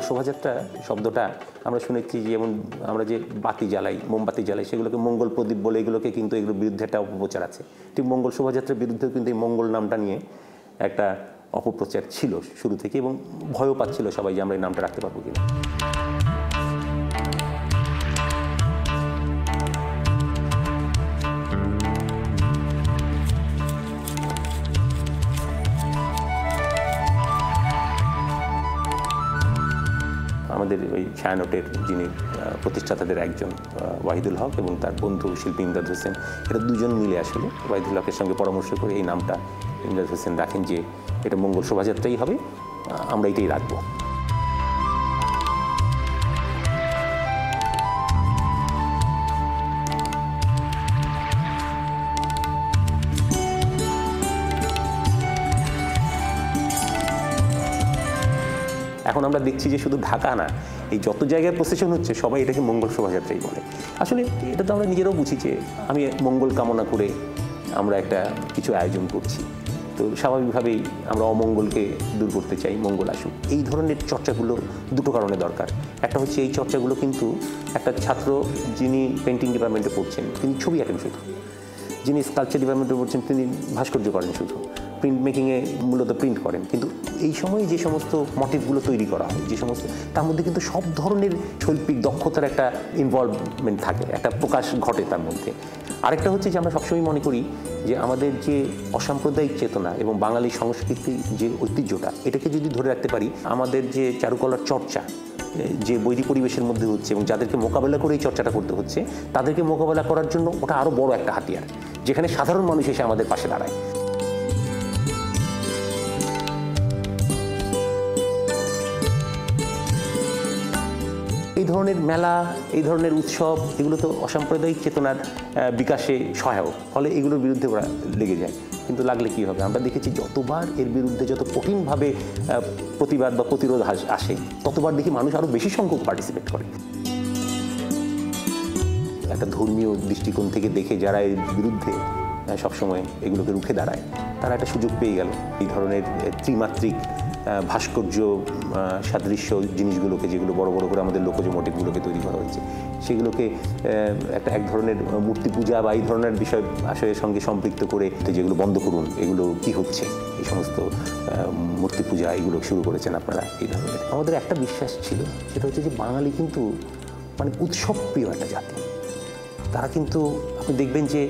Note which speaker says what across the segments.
Speaker 1: শোভাযাত্রা শব্দটা আমরা শুনেছি, যেমন আমরা যে বাতি জ্বালাই, মোমবাতি জ্বালাই, সেগুলোকে মঙ্গল প্রদীপ বলে, এগুলোকে কিন্তু এগুলোর বিরুদ্ধে একটা অপপ্রচার আছে। ঠিক মঙ্গল শোভাযাত্রার বিরুদ্ধেও কিন্তু এই মঙ্গল নামটা নিয়ে একটা অপপ্রচার ছিল শুরু থেকে, এবং ভয়ও পাচ্ছিল সবাই যে আমরা এই নামটা রাখতে পারবো কিনা। আমাদের ওই ছায়ানটের যিনি প্রতিষ্ঠাতাদের একজন ওয়াহিদুল হক এবং তার বন্ধু শিল্পী ইমদাদ হোসেন, এটা দুজন মিলে আসলে ওয়াহিদুল হকের সঙ্গে পরামর্শ করে এই নামটা ইমদাদ হোসেন রাখেন যে এটা মঙ্গল শোভাযাত্রাই হবে, আমরা এটাই রাখবো। এখন আমরা দেখছি যে শুধু ঢাকা না, এই যত জায়গায় প্রসেশন হচ্ছে সবাই এটাকে মঙ্গল শোভাযাত্রাই বলে। আসলে এটা তো আমরা নিজেরাও বুঝি যে আমি মঙ্গল কামনা করে আমরা একটা কিছু আয়োজন করছি, তো স্বাভাবিকভাবেই আমরা অমঙ্গলকে দূর করতে চাই, মঙ্গল আসুক। এই ধরনের চর্চাগুলো দুটো কারণে দরকার। একটা হচ্ছে এই চর্চাগুলো কিন্তু একটা ছাত্র যিনি পেন্টিং ডিপার্টমেন্টে পড়ছেন তিনি ছবি আঁকেন শুধু, যিনি স্কাল্পচার ডিপার্টমেন্টে পড়ছেন তিনি ভাস্কর্য করেন শুধু, প্রিন্ট মেকিংয়ে মূলত প্রিন্ট করেন, কিন্তু এই সময়ে যে সমস্ত মোটিভগুলো তৈরি করা হয়, যে সমস্ত, তার মধ্যে কিন্তু সব ধরনের শৈল্পিক দক্ষতার একটা ইনভলভমেন্ট থাকে, একটা প্রকাশ ঘটে তার মধ্যে। আরেকটা হচ্ছে যে আমরা সবসময় মনে করি যে আমাদের যে অসাম্প্রদায়িক চেতনা এবং বাঙালি সংস্কৃতি যে ঐতিহ্যটা, এটাকে যদি ধরে রাখতে পারি, আমাদের যে চারুকলার চর্চা যে বৈরী পরিবেশের মধ্যে হচ্ছে এবং যাদেরকে মোকাবেলা করে এই চর্চাটা করতে হচ্ছে, তাদেরকে মোকাবেলা করার জন্য ওটা আরও বড় একটা হাতিয়ার, যেখানে সাধারণ মানুষ এসে আমাদের পাশে দাঁড়ায়। এই ধরনের মেলা, এই ধরনের উৎসব, এগুলো তো অসাম্প্রদায়িক চেতনার বিকাশে সহায়ক, ফলে এগুলোর বিরুদ্ধে ওরা লেগে যায়। কিন্তু লাগলে কি হবে, আমরা দেখেছি যতবার এর বিরুদ্ধে যত কঠিনভাবে প্রতিবাদ বা প্রতিরোধ আসে, ততবার দেখি মানুষ আরও বেশি সংখ্যক পার্টিসিপেট করে। একটা ধর্মীয় দৃষ্টিকোণ থেকে দেখে যারা এর বিরুদ্ধে সবসময় এগুলোকে রুখে দাঁড়ায়, তারা একটা সুযোগ পেয়ে গেল এই ধরনের ত্রিমাত্রিক ভাস্কর্য সাদৃশ্য জিনিসগুলোকে, যেগুলো বড় বড় করে আমাদের লোকজ মোটিভগুলোকে তৈরি করা হয়েছে, সেগুলোকে এক ধরনের মূর্তি পূজা বা এই ধরনের বিষয় আশয়ের সঙ্গে সম্পৃক্ত করে, যেগুলো বন্ধ করুন, এগুলো কি হচ্ছে, এই সমস্ত মূর্তি পূজা এগুলো শুরু করেছেন আপনারা। এই ধরনের আমাদের একটা বিশ্বাস ছিল, সেটা হচ্ছে যে বাঙালি কিন্তু মানে উৎসবপ্রিয় একটা জাতি। তারা কিন্তু আপনি দেখবেন যে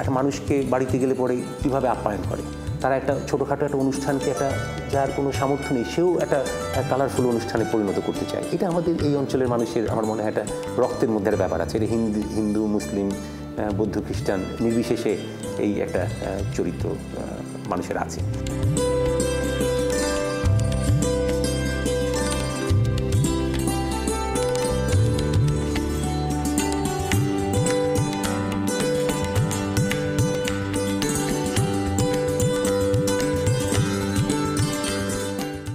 Speaker 1: একটা মানুষকে বাড়িতে গেলে পরে কীভাবে আপ্যায়ন করে, তারা একটা ছোটোখাটো একটা অনুষ্ঠানকে একটা যার কোনো সামর্থ্য নেই সেও একটা কালারফুল অনুষ্ঠানে পরিণত করতে চায়। এটা আমাদের এই অঞ্চলের মানুষের, আমার মনে হয় একটা রক্তের মধ্যে একটা ব্যাপার আছে। এটা হিন্দু মুসলিম বৌদ্ধ খ্রিস্টান নির্বিশেষে এই একটা চরিত্র মানুষের আছে।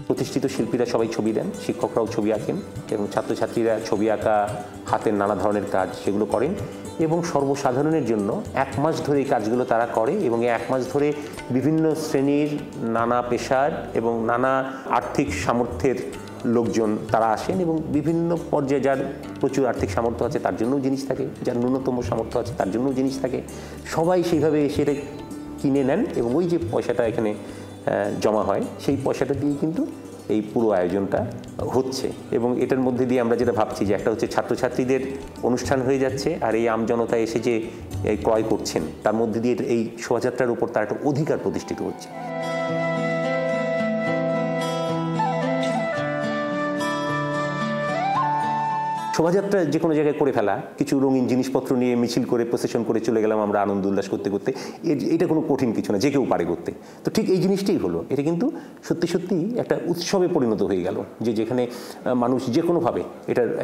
Speaker 1: প্রতিষ্ঠিত শিল্পীরা সবাই ছবি দেন, শিক্ষকরাও ছবি আঁকেন এবং ছাত্রছাত্রীরা ছবি আঁকা, হাতের নানা ধরনের কাজ সেগুলো করেন, এবং সর্বসাধারণের জন্য 1 মাস ধরে এই কাজগুলো তারা করে, এবং এই 1 মাস ধরে বিভিন্ন শ্রেণীর, নানা পেশার এবং নানা আর্থিক সামর্থ্যের লোকজন তারা আসেন, এবং বিভিন্ন পর্যায়ে যার প্রচুর আর্থিক সামর্থ্য আছে তার জন্যও জিনিস থাকে, যার ন্যূনতম সামর্থ্য আছে তার জন্যও জিনিস থাকে, সবাই সেইভাবে এসে এটা কিনে নেন, এবং ওই যে পয়সাটা এখানে জমা হয় সেই পয়সাটা দিয়ে কিন্তু এই পুরো আয়োজনটা হচ্ছে। এবং এটার মধ্যে দিয়ে আমরা যেটা ভাবছি যে একটা হচ্ছে ছাত্রছাত্রীদের অনুষ্ঠান হয়ে যাচ্ছে, আর এই আমজনতা এসে যে ক্রয় করছেন তার মধ্যে দিয়ে এই শোভাযাত্রার উপর তার একটা অধিকার প্রতিষ্ঠিত হচ্ছে। শোভাযাত্রা যে কোনো জায়গায় করে ফেলা, কিছু রঙিন জিনিসপত্র নিয়ে মিছিল করে প্রসেশন করে চলে গেলাম আমরা আনন্দ উল্লাস করতে করতে, এটা কোনো কঠিন কিছু না, যে কেউ পারে করতে। তো ঠিক এই জিনিসটাই হলো, এটা কিন্তু সত্যি সত্যি একটা উৎসবে পরিণত হয়ে গেল, যেখানে মানুষ যে কোনোভাবে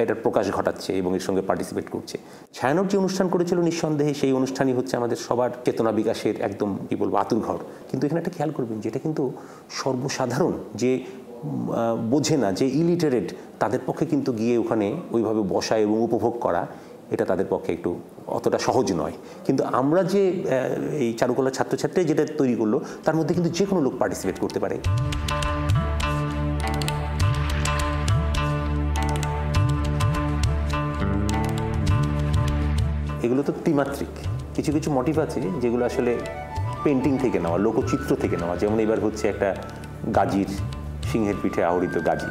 Speaker 1: এটার প্রকাশ ঘটাচ্ছে এবং এর সঙ্গে পার্টিসিপেট করছে। ছায়ানট যে অনুষ্ঠান করেছিল নিঃসন্দেহে সেই অনুষ্ঠানই হচ্ছে আমাদের সবার চেতনা বিকাশের একদম কি বলবো আতুরঘর। কিন্তু এখানে একটা খেয়াল করবেন, যেটা কিন্তু সর্বসাধারণ যে বোঝে না, যে ইলিটারেট, তাদের পক্ষে কিন্তু গিয়ে ওখানে ওইভাবে বসা এবং উপভোগ করা এটা তাদের পক্ষে একটু অতটা সহজ নয়। কিন্তু আমরা যে এই চারুকলার ছাত্রছাত্রী যেটা তৈরি করলো, তার মধ্যে কিন্তু যে কোনো লোক পার্টিসিপেট করতে পারে। এগুলো তো ত্রিমাত্রিক। কিছু কিছু মোটিভ আছে যেগুলো আসলে পেন্টিং থেকে নেওয়া, লোকচিত্র থেকে নেওয়া। যেমন এবার হচ্ছে একটা গাজীর সিংহের পিঠে আহরিত গাজী,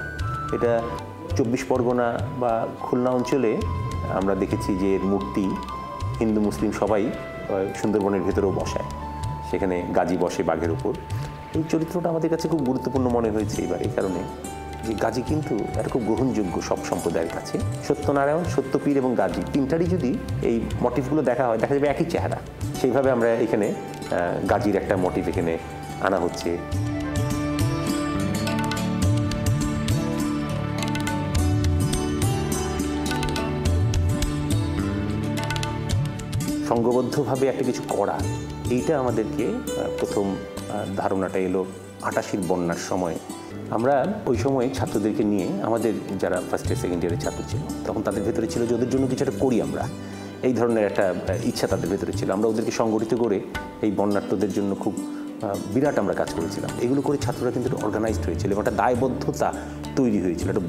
Speaker 1: এটা 24 পরগনা বা খুলনা অঞ্চলে আমরা দেখেছি যে এর মূর্তি হিন্দু মুসলিম সবাই সুন্দরবনের ভেতরেও বসায়, সেখানে গাজী বসে বাঘের উপর। এই চরিত্রটা আমাদের কাছে খুব গুরুত্বপূর্ণ মনে হয়েছে এবার এই কারণে যে গাজী কিন্তু এটা খুব গ্রহণযোগ্য সব সম্প্রদায়ের কাছে। সত্যনারায়ণ, সত্যপীর এবং গাজী তিনটারই যদি এই মোটিভগুলো দেখা হয়, দেখা যাবে একই চেহারা। সেইভাবে আমরা এখানে গাজীর একটা মোটিভ এখানে আনা হচ্ছে। সংঘবদ্ধভাবে একটা কিছু করা, এইটা আমাদেরকে প্রথম ধারণাটা এলো 88 বন্যার সময়। আমরা ওই সময় ছাত্রদেরকে নিয়ে, আমাদের যারা ফার্স্ট ইয়ার সেকেন্ড ইয়ারের ছাত্র ছিল তখন তাদের ভেতরে ছিল যে ওদের জন্য কিছু একটা করি আমরা, এই ধরনের একটা ইচ্ছা তাদের ভেতরে ছিল। আমরা ওদেরকে সংগঠিত করে এই বন্যার্থদের জন্য খুব বিরাট আমরা কাজ করেছিলাম। এগুলো করে ছাত্ররা কিন্তু অর্গানাইজড হয়েছিল এবং একটা দায়বদ্ধতা তৈরি হয়েছিল, একটা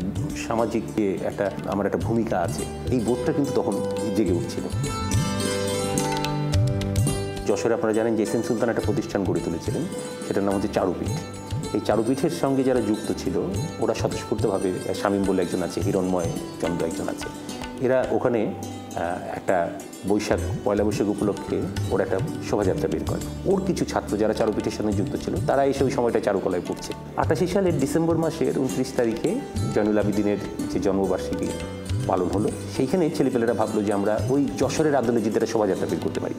Speaker 1: সামাজিক একটা আমার একটা ভূমিকা আছে, এই বোধটা কিন্তু তখন জেগে উঠছিল। যশোরে আপনারা জানেন যে এস.এম. সুলতান একটা প্রতিষ্ঠান গড়ে তুলেছিলেন, সেটার নাম হচ্ছে চারুপীঠ। এই চারুপীঠের সঙ্গে যারা যুক্ত ছিল ওরা স্বতঃস্ফূর্তভাবে, শামীম বলে একজন আছে, হিরণময় চন্দ্র একজন আছে, এরা ওখানে একটা পয়লা বৈশাখ উপলক্ষে ওরা একটা শোভাযাত্রা বের করে। ওর কিছু ছাত্র যারা চারুপীঠের সঙ্গে যুক্ত ছিল তারা এসে ওই সময়টা চারুকলায় পড়ছে। 88 সালের ডিসেম্বর মাসের 29 তারিখে জয়নুল আবেদিনের যে জন্মবার্ষিকী পালন হলো, সেইখানে ছেলেপেলেরা ভাবলো যে আমরা ওই যশোরের আদলজিদের শোভাযাত্রা বের করতে পারি।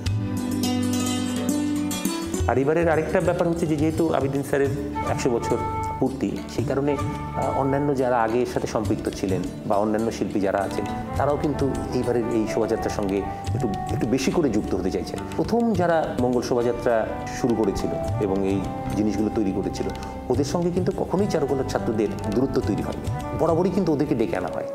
Speaker 1: আর এবারের আরেকটা ব্যাপার হচ্ছে যে যেহেতু আবেদিন স্যারের 100 বছর পূর্তি, সেই কারণে অন্যান্য যারা আগে এর সাথে সম্পৃক্ত ছিলেন বা অন্যান্য শিল্পী যারা আছেন তারাও কিন্তু এইবারের এই শোভাযাত্রার সঙ্গে একটু বেশি করে যুক্ত হতে চাইছেন। প্রথম যারা মঙ্গল শোভাযাত্রা শুরু করেছিল এবং এই জিনিসগুলো তৈরি করেছিল, ওদের সঙ্গে কিন্তু কখনোই চারুকলার ছাত্রদের দূরত্ব তৈরি হয়নি, বরাবরই কিন্তু ওদেরকে ডেকে আনা হয়।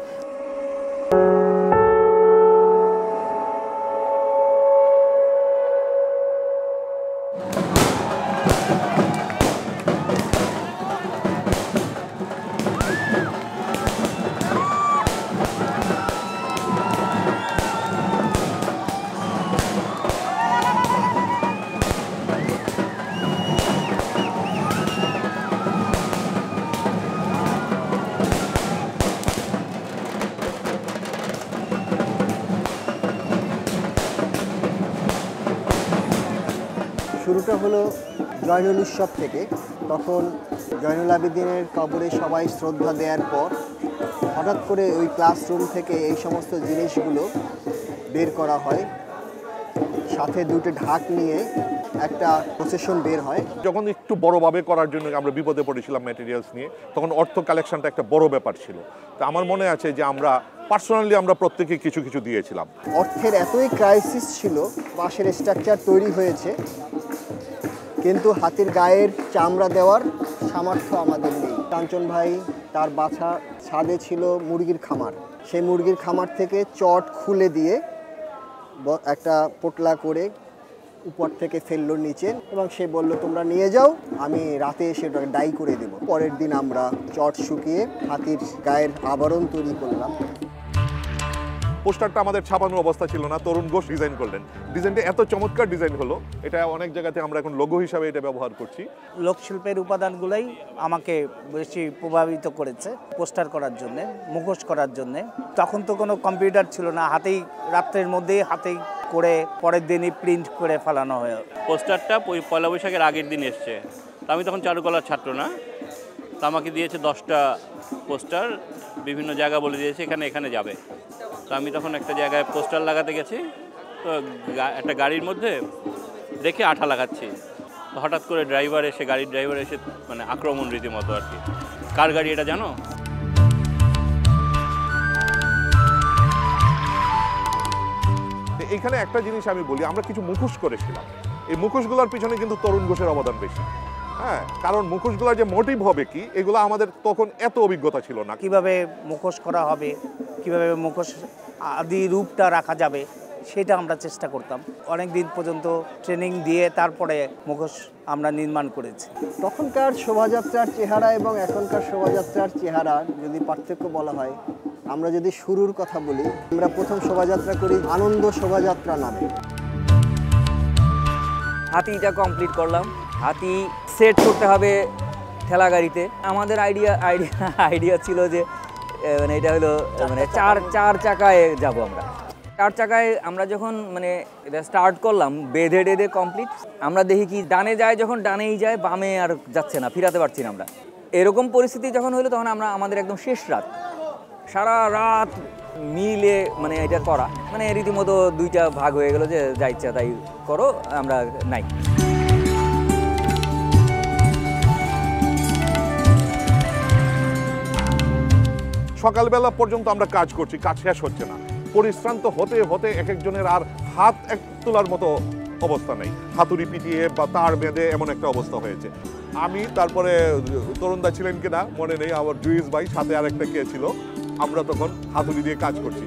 Speaker 2: শুরুটা হলো জয়নুল উৎসব থেকে। তখন জয়নুল আবেদিনের কবরে সবাই শ্রদ্ধা দেওয়ার পর হঠাৎ করে ওই ক্লাসরুম থেকে এই সমস্ত জিনিসগুলো বের করা হয়, সাথে দুটো ঢাক নিয়ে একটা প্রসেশন বের হয়।
Speaker 3: যখন একটু বড়ভাবে করার জন্য আমরা বিপদে পড়েছিলাম ম্যাটেরিয়ালস নিয়ে, তখন অর্থ কালেকশনটা একটা বড় ব্যাপার ছিল। তো আমার মনে আছে যে আমরা পার্সোনালি আমরা প্রত্যেকে কিছু কিছু দিয়েছিলাম।
Speaker 2: অর্থের এতই ক্রাইসিস ছিল, বাঁশের স্ট্রাকচার তৈরি হয়েছে কিন্তু হাতির গায়ের চামড়া দেওয়ার সামর্থ্য আমাদের নেই। কাঞ্চন ভাই তার বাছা ছাদে ছিল মুরগির খামার, সেই মুরগির খামার থেকে চট খুলে দিয়ে একটা পোটলা করে উপর থেকে ফেললো নিচে এবং সে বলল তোমরা নিয়ে যাও, আমি রাতে এসে ওটাকে ডাই করে দেব। পরের দিন আমরা চট শুকিয়ে হাতির গায়ের আবরণ তৈরি করলাম।
Speaker 3: পোস্টারটা আমাদের ছাপানোর অবস্থা ছিল না, তরুণ ঘোষ ডিজাইন করলেন। ডিজাইনটা এত চমৎকার ডিজাইন হলো, এটা অনেক জায়গাতে আমরা এখন লোগো হিসাবে এটা ব্যবহার করছি।
Speaker 4: লোকশিল্পের উপাদানগুলোই আমাকে বেশি প্রভাবিত করেছে পোস্টার করার জন্যে, মুখোশ করার জন্যে। তখন তো কোনো কম্পিউটার ছিল না, হাতেই রাত্রের মধ্যেই হাতেই করে পরের দিনই প্রিন্ট করে ফেলানো হয়।
Speaker 5: পোস্টারটা পয়লা বৈশাখের আগের দিন এসছে, তা আমি তখন চারুকলার ছাত্র না, তা আমাকে দিয়েছে 10টা পোস্টার, বিভিন্ন জায়গা বলে দিয়েছে এখানে এখানে যাবে। তো আমি তখন একটা জায়গায় পোস্টার লাগাতে গেছি, তো একটা গাড়ির মধ্যে দেখে আঠা লাগাচ্ছি, তো হঠাৎ করে গাড়ির ড্রাইভার এসে মানে আক্রমণ রীতিমতো আর কি। কার গাড়ি এটা জানো?
Speaker 3: এখানে একটা জিনিস আমি বলি, আমরা কিছু মুখোশ করেছিলাম, এই মুখোশগুলোর পিছনে কিন্তু তরুণ ঘোষের অবদান বেশি। হ্যাঁ, কারণ মুখোশগুলোর যে মোটিভ হবে কি, এগুলো আমাদের তখন এত অভিজ্ঞতা ছিল না।
Speaker 4: কিভাবে মুখোশ করা হবে, কিভাবে মুখোশ আদি রূপটা রাখা যাবে, সেটা আমরা চেষ্টা করতাম। অনেক দিন পর্যন্ত ট্রেনিং দিয়ে তারপরে মুখোশ আমরা নির্মাণ করেছি।
Speaker 2: তখনকার শোভাযাত্রার চেহারা এবং এখনকার শোভাযাত্রার চেহারা যদি পার্থক্য বলা হয়, আমরা যদি শুরুর কথা বলি, আমরা প্রথম শোভাযাত্রা করি আনন্দ শোভাযাত্রা নামে।
Speaker 6: হাতিটা কমপ্লিট করলাম। হাতি সেট করতে হবে ঠেলা গাড়িতে। আমাদের আইডিয়া ছিল যে মানে এটা হলো মানে চার চাকায় যাব আমরা। 4 চাকায় আমরা যখন মানে এটা স্টার্ট করলাম, বেঁধে টেধে কমপ্লিট, আমরা দেখি কি ডানে যায়, যখন ডানেই যায়, বামে আর যাচ্ছে না, ফিরাতে পারছি না আমরা। এরকম পরিস্থিতি যখন হলো তখন আমাদের একদম শেষ রাত, সারা রাত মিলে মানে এটা করা, মানে রীতিমতো 2টা ভাগ হয়ে গেল যে যা ইচ্ছা তাই করো, আমরা নাই।
Speaker 3: সকালবেলা পর্যন্ত আমরা কাজ করছি, কাজ শেষ হচ্ছে না। পরিশ্রান্ত হতে হতে এক একজনের আর হাত এক তোলার মতো অবস্থা নেই, হাতুড়ি পিটিয়ে বা তার বেঁধে এমন একটা অবস্থা হয়েছে। আমি, তারপরে তরুণদা ছিলেন কিনা মনে নেই, আমার জুইস ভাই, সাথে আরেকটা কে ছিল, আমরা তখন হাতুড়ি দিয়ে কাজ করছি।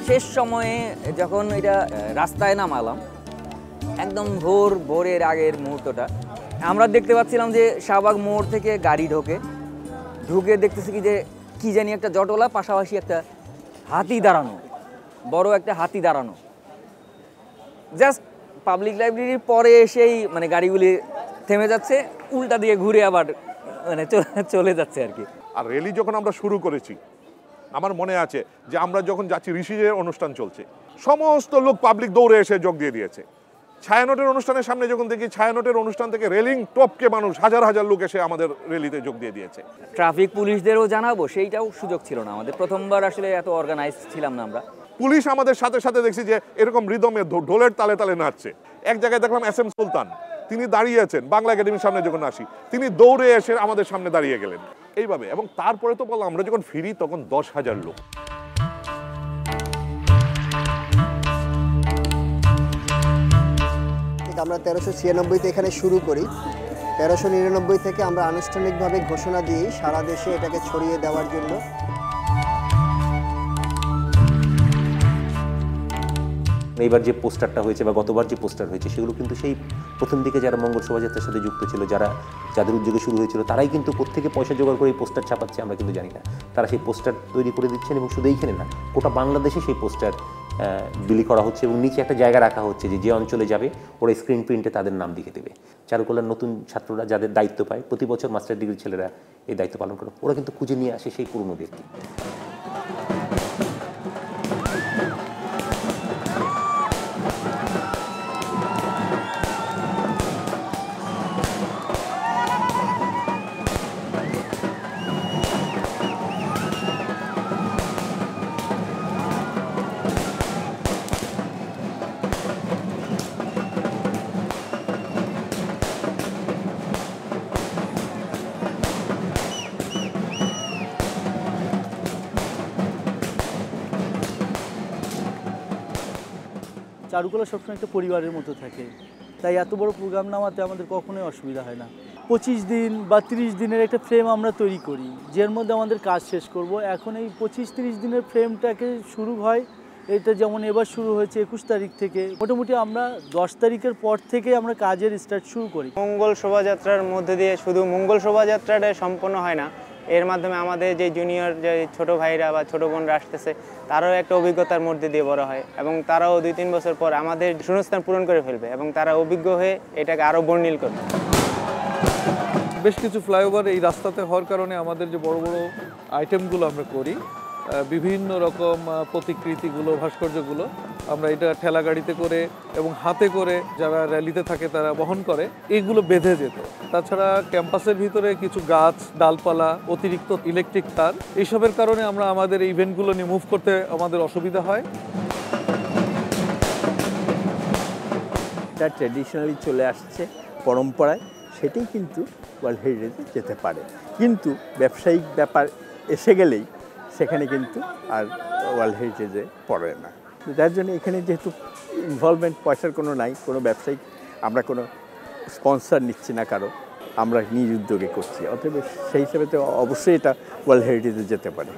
Speaker 6: শেষ সময়ে যখন এটা রাস্তায় নামালাম, একদম ভোরের আগের মুহূর্তটা, আমরা দেখতে পাচ্ছিলাম যে শাহবাগ মোড় থেকে গাড়ি ঢুকে দেখতেছি কি জানি একটা জটলা, পাশাপাশি একটা হাতি দাঁড়ানো, বড় একটা হাতি দাঁড়ানো। জাস্ট পাবলিক লাইব্রেরির পরে এসেই মানে গাড়িগুলি থেমে যাচ্ছে, উল্টা দিয়ে ঘুরে আবার মানে চলে যাচ্ছে আর কি।
Speaker 3: আর র্যালি যখন আমরা শুরু করেছি, আমার মনে আছে যে আমরা যখন যাচ্ছি, ঋষিজের অনুষ্ঠান চলছে, সমস্ত লোক পাবলিক দৌড়ে এসে যোগ দিয়ে দিয়েছে। ছায়ানটের অনুষ্ঠানের সামনে যখন দেখি, ছায়ানটের অনুষ্ঠান থেকে রেলিং টপকে মানুষ হাজার হাজার লোক এসে আমাদের র্যালিতে যোগ দিয়ে দিয়েছে।
Speaker 6: ট্রাফিক পুলিশদেরও জানাবো, সেইটাও সুযোগ ছিল না আমাদের। প্রথমবার আসলে এত অর্গানাইজ ছিলাম না আমরা।
Speaker 3: পুলিশ আমাদের সাথে সাথে দেখছি যে এরকম রিদমে ঢোলের তালে তালে নাচছে। এক জায়গায় দেখলাম SM সুলতান, তিনি দাঁড়িয়ে আছেন বাংলা একাডেমির সামনে, যখন আসি তিনি দৌড়ে এসে আমাদের সামনে দাঁড়িয়ে গেলেন এইভাবে। এবং তারপরে তো বললাম, আমরা যখন ফিরি তখন 10,000 লোক।
Speaker 2: আমরা 1396-তে এখানে শুরু করি। 1399 থেকে আমরা আনুষ্ঠানিকভাবে ঘোষণা দিই সারা দেশে এটাকে ছড়িয়ে দেওয়ার জন্য।
Speaker 1: এইবার যে পোস্টারটা হয়েছে বা গতবার যে পোস্টার হয়েছে, সেগুলো কিন্তু সেই প্রথম দিকে যারা মঙ্গল শোভাযাত্রার সাথে যুক্ত ছিল, যাদের উদ্যোগে শুরু হয়েছিল, তারাই কিন্তু প্রত্যেকে পয়সা জোগাড় করে এই পোস্টার ছাপাচ্ছে, আমরা কিন্তু জানি না। তারা সেই পোস্টার তৈরি করে দিচ্ছেন এবং শুধু এইখানে না, গোটা বাংলাদেশে সেই পোস্টার বিলি করা হচ্ছে এবং নিচে একটা জায়গা রাখা হচ্ছে যে অঞ্চলে যাবে ওরা স্ক্রিন প্রিন্টে তাদের নাম লিখে দেবে। চারুকলার নতুন ছাত্ররা যাদের দায়িত্ব পায়, প্রতি বছর মাস্টার ডিগ্রির ছেলেরা এই দায়িত্ব পালন করে, ওরা কিন্তু খুঁজে নিয়ে আসে সেই পুরনোদেরকে।
Speaker 7: চারুকলা সবসময় একটা পরিবারের মতো থাকে, তাই এত বড় প্রোগ্রাম নামাতে আমাদের কখনোই অসুবিধা হয় না। 25 দিন বা 30 দিনের একটা ফ্রেম আমরা তৈরি করি, যার মধ্যে আমাদের কাজ শেষ করব। এখন এই 25-30 দিনের ফ্রেমটাকে শুরু হয়, এটা যেমন এবার শুরু হয়েছে 21 তারিখ থেকে, মোটামুটি আমরা 10 তারিখের পর থেকে আমরা কাজের স্টার্ট শুরু করি।
Speaker 8: মঙ্গল শোভাযাত্রার মধ্যে দিয়ে শুধু মঙ্গল শোভাযাত্রাটা সম্পন্ন হয় না, এর মাধ্যমে আমাদের যে জুনিয়র যে ছোট ভাইরা বা ছোট বোনরা আসতেছে, তারাও একটা অভিজ্ঞতার মধ্যে দিয়ে বড় হয় এবং তারাও 2-3 বছর পর আমাদের শূন্যস্থান পূরণ করে ফেলবে এবং তারা অভিজ্ঞ হয়ে এটাকে আরও বর্ণিল করবে।
Speaker 9: বেশ কিছু ফ্লাইওভার এই রাস্তাতে হওয়ার কারণে আমাদের যে বড় বড় আইটেমগুলো আমরা করি, বিভিন্ন রকম প্রতিকৃতিগুলো, ভাস্কর্যগুলো আমরা এটা ঠেলা গাড়িতে করে এবং হাতে করে যারা র্যালিতে থাকে তারা বহন করে, এইগুলো বেঁধে যেত। তাছাড়া ক্যাম্পাসের ভিতরে কিছু গাছ, ডালপালা, অতিরিক্ত ইলেকট্রিক তার, এইসবের কারণে আমরা আমাদের ইভেন্টগুলো নিয়ে মুভ করতে আমাদের অসুবিধা হয়।
Speaker 10: এটা ট্র্যাডিশনালি চলে আসছে পরম্পরায়, সেটাই কিন্তু ওয়ার্ল্ড হেরিটেজে যেতে পারে। কিন্তু ব্যবসায়িক ব্যাপার এসে গেলেই সেখানে কিন্তু আর ওয়ার্ল্ড হেরিটেজে পড়ে না। যার জন্য এখানে যেহেতু ইনভলভমেন্ট পয়সার কোনো নাই, কোনো ব্যবসায়িক আমরা কোনো স্পন্সর নিচ্ছি না কারো, আমরা নিজ উদ্যোগে করছি, অতএব সেই হিসাবে তো অবশ্যই এটা ওয়ার্ল্ড হেরিটেজে যেতে পারে।